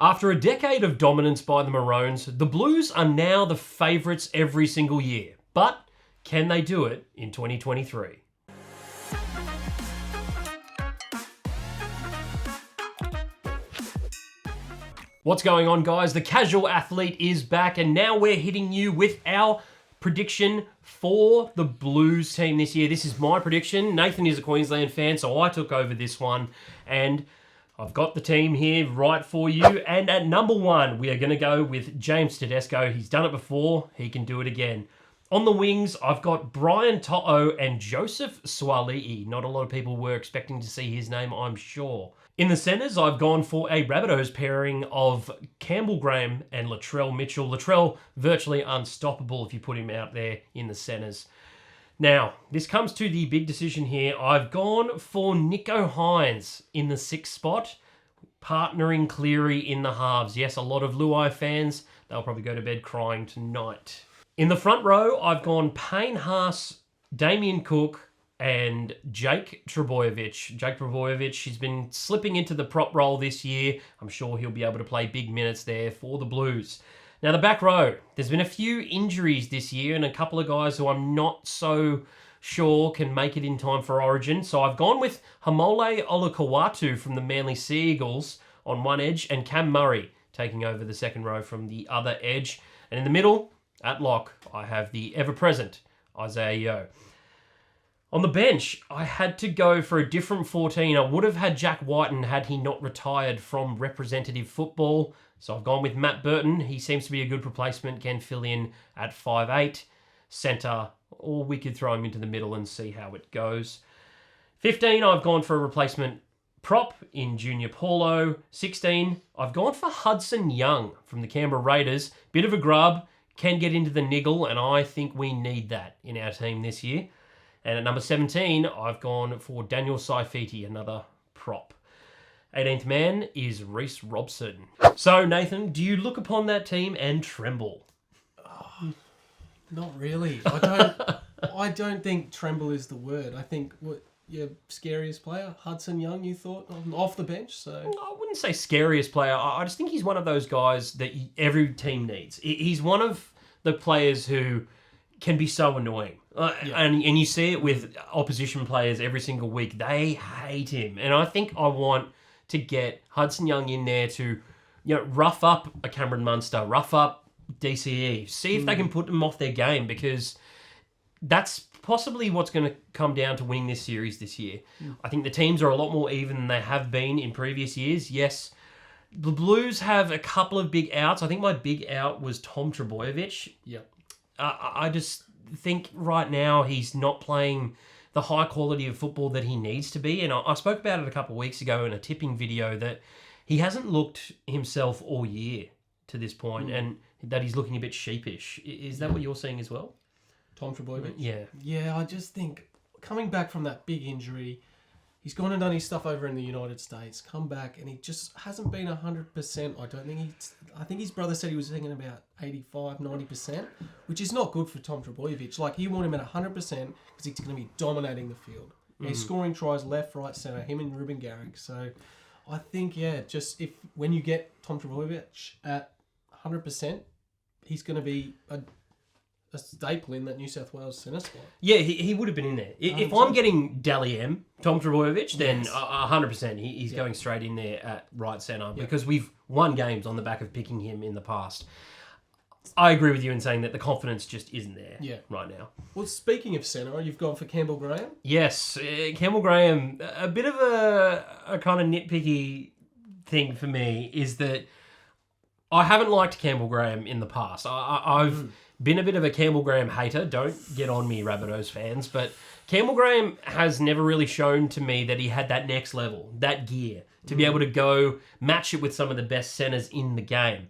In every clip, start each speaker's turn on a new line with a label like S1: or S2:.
S1: After a decade of dominance by the Maroons, the Blues are now the favourites every single year. But can they do it in 2023? What's going on, guys? The Casual Athlete is back, and now we're hitting you with our prediction for the Blues team this year. This is my prediction. Nathan is a Queensland fan, so I took over this one, and I've got the team here right for you. And at number 1, we are going to go with James Tedesco. He's done it before. He can do it again. On the wings, I've got Brian To'o and Joseph Suali'i. Not a lot of people were expecting to see his name, I'm sure. In the centres, I've gone for a Rabbitohs pairing of Campbell Graham and Latrell Mitchell. Latrell, virtually unstoppable if you put him out there in the centres. Now, this comes to the big decision here. I've gone for Nicho Hynes in the 6th spot, partnering Cleary in the halves. Yes, a lot of Luai fans, they'll probably go to bed crying tonight. In the front row, I've gone Payne Haas, Damien Cook, and Jake Trbojevic. Jake Trbojevic, he's been slipping into the prop role this year. I'm sure he'll be able to play big minutes there for the Blues. Now, the back row, there's been a few injuries this year and a couple of guys who I'm not so sure can make it in time for Origin. So I've gone with Hamole Olakawatu from the Manly Sea Eagles on one edge and Cam Murray taking over the second row from the other edge. And in the middle, at lock, I have the ever-present Isaiah Yeo. On the bench, I had to go for a different 14. I would have had Jack Whiten had he not retired from representative football. So I've gone with Matt Burton. He seems to be a good replacement, can fill in at 5'8", centre, or we could throw him into the middle and see how it goes. 15, I've gone for a replacement prop in Junior Paulo. 16, I've gone for Hudson Young from the Canberra Raiders. Bit of a grub, can get into the niggle, and I think we need that in our team this year. And at number 17, I've gone for Daniel Saifiti, another prop. 18th man is Reece Robson. So, Nathan, do you look upon that team and tremble?
S2: Oh, not really. I don't think tremble is the word. I think your scariest player, Hudson Young, you thought, off the bench. So
S1: I wouldn't say scariest player. I just think he's one of those guys that every team needs. He's one of the players who can be so annoying. And you see it with opposition players every single week. They hate him. And I think I want to get Hudson Young in there to, rough up a Cameron Munster, rough up DCE, see if they can put them off their game, because that's possibly what's going to come down to winning this series this year. I think the teams are a lot more even than they have been in previous years. Yes, the Blues have a couple of big outs. I think my big out was Tom Trbojevic.
S2: Yep.
S1: I just think right now he's not playing the high quality of football that he needs to be. And I spoke about it a couple of weeks ago in a tipping video that he hasn't looked himself all year to this point, and that he's looking a bit sheepish. Is that what you're seeing as well?
S2: Tom Trbojevic?
S1: Yeah.
S2: Yeah, I just think coming back from that big injury, he's gone and done his stuff over in the United States, come back, and he just hasn't been 100%. I think his brother said he was thinking about 85, 90%, which is not good for Tom Trbojevic. Like, you want him at 100% because he's going to be dominating the field. He's scoring tries left, right, centre, him and Ruben Garrick. So I think, when you get Tom Trbojevic at 100%, he's going to be a staple in that New South Wales centre spot.
S1: Yeah, he would have been in there. If I'm getting Dally M, Tom Trbojevic, then 100% he's going straight in there at right centre, because we've won games on the back of picking him in the past. I agree with you in saying that the confidence just isn't there right now.
S2: Well, speaking of centre, you've gone for Campbell Graham?
S1: Yes, Campbell Graham, a bit of a kind of nitpicky thing for me is that I haven't liked Campbell Graham in the past. I've been a bit of a Campbell Graham hater. Don't get on me, Rabbitohs fans. But Campbell Graham has never really shown to me that he had that next level, that gear, to be able to go match it with some of the best centres in the game.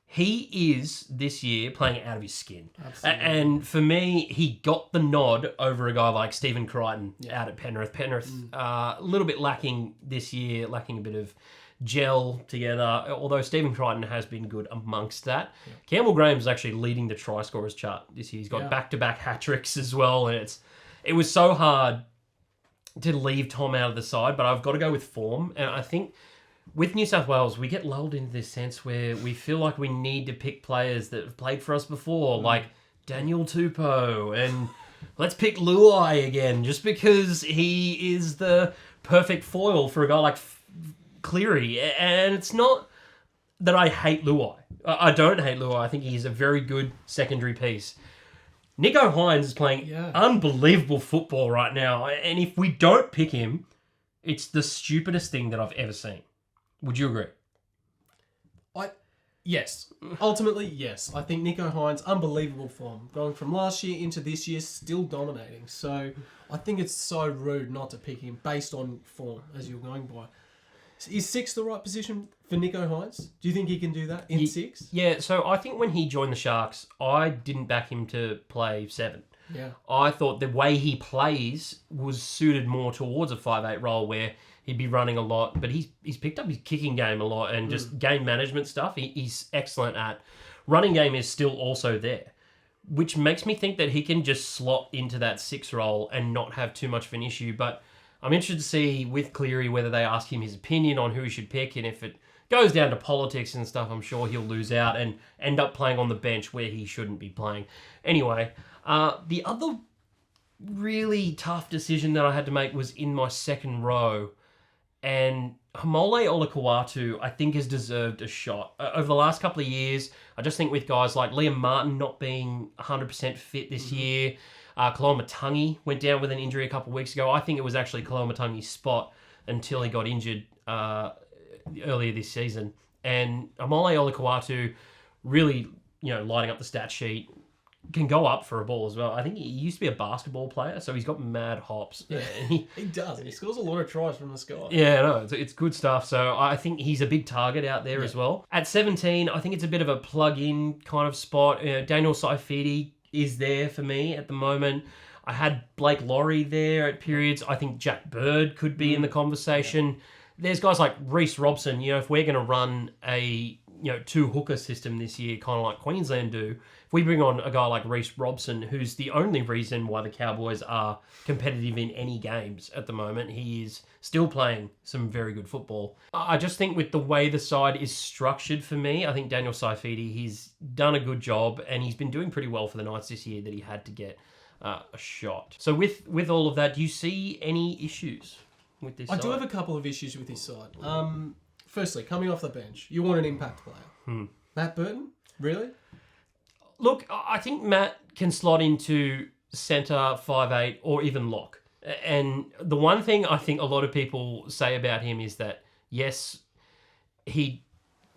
S1: He is, this year, playing out of his skin. Absolutely. And for me, he got the nod over a guy like Stephen Crichton out at Penrith. Penrith, a little bit lacking this year, lacking a bit of gel together, although Stephen Crichton has been good amongst that. Campbell Graham is actually leading the try scorers chart this year. He's got back-to-back hat-tricks as well, and it was so hard to leave Tom out of the side, but I've got to go with form, and I think with New South Wales, we get lulled into this sense where we feel like we need to pick players that have played for us before, like Daniel Tupou, and let's pick Luai again, just because he is the perfect foil for a guy like Cleary. And it's not that I hate Luai. I don't hate Luai. I think he's a very good secondary piece. Nico Hines is playing unbelievable football right now, and if we don't pick him, it's the stupidest thing that I've ever seen. Would you agree?
S2: Yes. Ultimately, yes. I think Nico Hines, unbelievable form. Going from last year into this year, still dominating. So I think it's so rude not to pick him based on form, as you're going by. Is 6 the right position for Nico Hines? Do you think he can do that in 6?
S1: Yeah, so I think when he joined the Sharks, I didn't back him to play 7.
S2: Yeah.
S1: I thought the way he plays was suited more towards a 5'8" role where he'd be running a lot, but he's picked up his kicking game a lot and just game management stuff. He's excellent at. Running game is still also there, which makes me think that he can just slot into that 6 role and not have too much of an issue. But I'm interested to see with Cleary whether they ask him his opinion on who he should pick, and if it goes down to politics and stuff, I'm sure he'll lose out and end up playing on the bench where he shouldn't be playing. Anyway, the other really tough decision that I had to make was in my second row. And Hamole Olakau'atu, I think, has deserved a shot. Over the last couple of years, I just think with guys like Liam Martin not being 100% fit this year, Kaloa Matangi went down with an injury a couple of weeks ago. I think it was actually Kaloa Matangi's spot until he got injured earlier this season. And Hamole Olakau'atu really, lighting up the stat sheet, can go up for a ball as well. I think he used to be a basketball player, so he's got mad hops.
S2: Yeah, he does. He scores a lot of tries from the sky.
S1: Yeah, no, it's good stuff. So I think he's a big target out there as well. At 17, I think it's a bit of a plug-in kind of spot. Daniel Saifiti is there for me at the moment. I had Blake Laurie there at periods. I think Jack Bird could be in the conversation. Yeah. There's guys like Reece Robson. If we're going to run a 2-hooker system this year, kind of like Queensland do, if we bring on a guy like Reece Robson, who's the only reason why the Cowboys are competitive in any games at the moment, he is still playing some very good football. I just think with the way the side is structured for me, I think Daniel Saifiti, he's done a good job and he's been doing pretty well for the Knights this year that he had to get a shot. So with all of that, do you see any issues with this side?
S2: I do have a couple of issues with this side. Firstly, coming off the bench, you want an impact player. Matt Burton? Really?
S1: Look, I think Matt can slot into centre, 5'8", or even lock. And the one thing I think a lot of people say about him is that, yes, he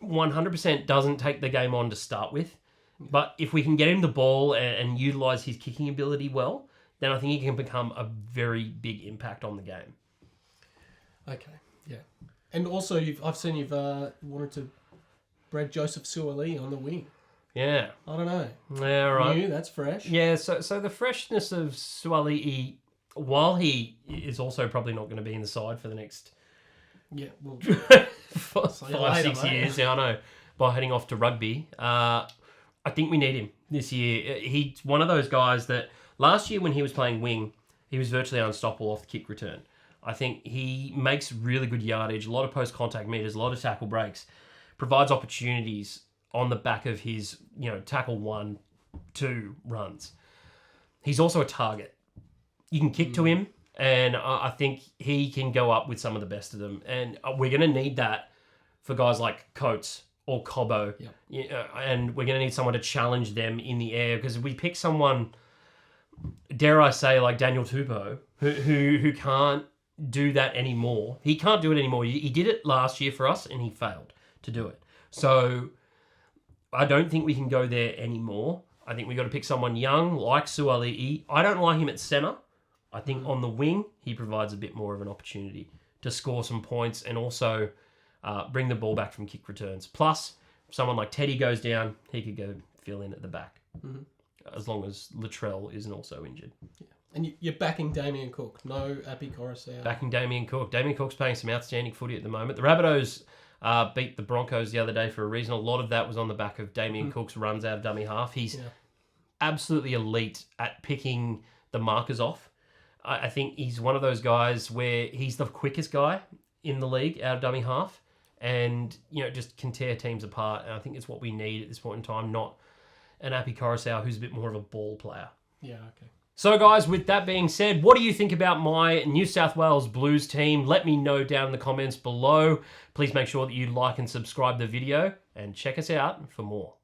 S1: 100% doesn't take the game on to start with. But if we can get him the ball and utilise his kicking ability well, then I think he can become a very big impact on the game.
S2: Okay, yeah. And also, I've seen you've wanted to break Joseph Suaalii on the wing.
S1: Yeah.
S2: I don't know.
S1: Yeah, right.
S2: New, that's fresh.
S1: Yeah, so the freshness of Suaalii, while he is also probably not going to be in the side for the next 5-6 years, yeah, I know, by heading off to rugby, I think we need him this year. He's one of those guys that last year when he was playing wing, he was virtually unstoppable off the kick return. I think he makes really good yardage, a lot of post-contact meters, a lot of tackle breaks, provides opportunities on the back of his, tackle 1, 2 runs. He's also a target. You can kick to him, and I think he can go up with some of the best of them. And we're going to need that for guys like Coates or Cobbo. And we're going to need someone to challenge them in the air, because if we pick someone, dare I say, like Daniel Tupou, who can't do that anymore. He can't do it anymore. He did it last year for us, and he failed to do it. So I don't think we can go there anymore. I think we've got to pick someone young like Suaalii. I don't like him at centre. I think on the wing, he provides a bit more of an opportunity to score some points and also bring the ball back from kick returns. Plus, if someone like Teddy goes down, he could go fill in at the back, as long as Latrell isn't also injured.
S2: Yeah. And you're backing Damien Cook. No Api Coruscant.
S1: Backing Damien Cook. Damien Cook's playing some outstanding footy at the moment. The Rabbitohs beat the Broncos the other day for a reason. A lot of that was on the back of Damien Cook's runs out of dummy half. He's absolutely elite at picking the markers off. I think he's one of those guys where he's the quickest guy in the league out of dummy half. and, you know, just can tear teams apart. And I think it's what we need at this point in time, not an Api Coruscant who's a bit more of a ball player.
S2: Yeah, okay.
S1: So, guys, with that being said, what do you think about my New South Wales Blues team? Let me know down in the comments below. Please make sure that you like and subscribe the video, and check us out for more.